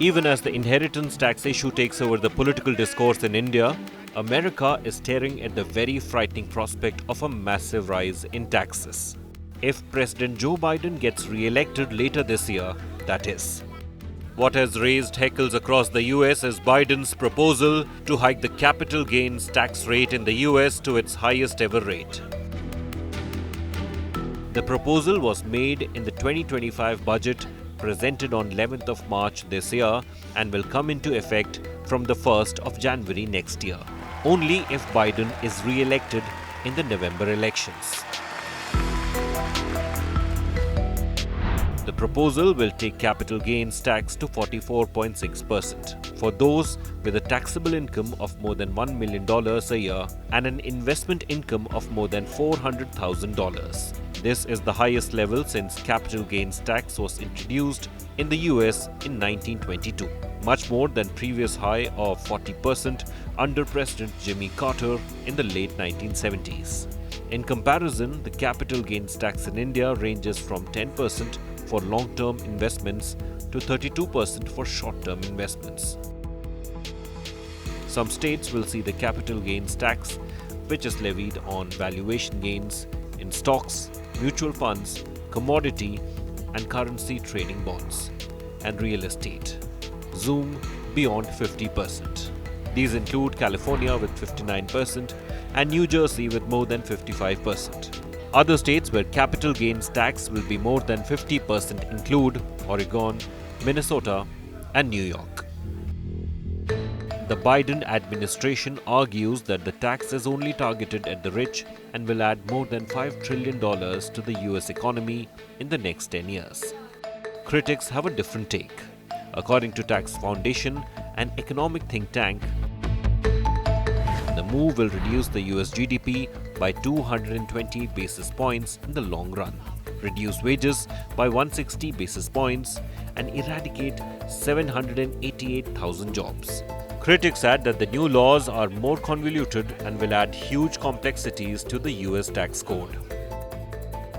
Even as the inheritance tax issue takes over the political discourse in India, America is staring at the very frightening prospect of a massive rise in taxes. If President Joe Biden gets re-elected later this year, that is. What has raised heckles across the US is Biden's proposal to hike the capital gains tax rate in the US to its highest ever rate. The proposal was made in the 2025 budget presented on 11th of March this year and will come into effect from the 1st of January next year, only if Biden is re-elected in the November elections. The proposal will take capital gains tax to 44.6% for those with a taxable income of more than $1 million a year and an investment income of more than $400,000. This is the highest level since capital gains tax was introduced in the US in 1922, much more than previous high of 40% under President Jimmy Carter in the late 1970s. In comparison, the capital gains tax in India ranges from 10% for long-term investments to 32% for short-term investments. Some states will see the capital gains tax, which is levied on valuation gains in stocks, mutual funds, commodity and currency trading bonds, and real estate, zoom beyond 50%. These include California with 59% and New Jersey with more than 55%. Other states where capital gains tax will be more than 50% include Oregon, Minnesota, and New York. The Biden administration argues that the tax is only targeted at the rich and will add more than $5 trillion to the US economy in the next 10 years. Critics have a different take. According to Tax Foundation, an economic think tank, the move will reduce the US GDP by 220 basis points in the long run, reduce wages by 160 basis points, and eradicate 788,000 jobs. Critics add that the new laws are more convoluted and will add huge complexities to the US tax code.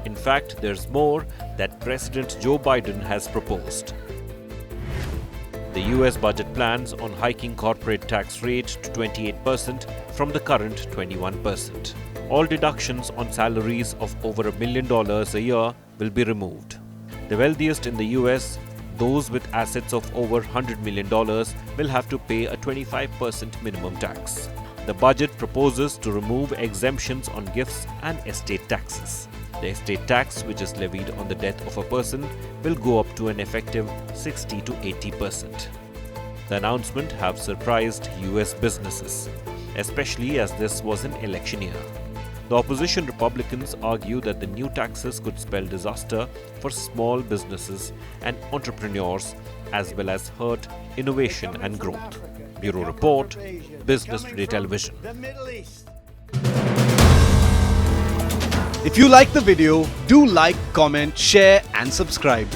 In fact, there's more that President Joe Biden has proposed. The US budget plans on hiking corporate tax rate to 28% from the current 21%. All deductions on salaries of over $1 million a year will be removed. The wealthiest in the US, those with assets of over $100 million, will have to pay a 25% minimum tax. The budget proposes to remove exemptions on gifts and estate taxes. The estate tax, which is levied on the death of a person, will go up to an effective 60 to 80%. The announcement have surprised US businesses, especially as this was an election year. The opposition Republicans argue that the new taxes could spell disaster for small businesses and entrepreneurs as well as hurt innovation and growth. Bureau Report, Business Today Television. If you like the video, do like, comment, share and subscribe.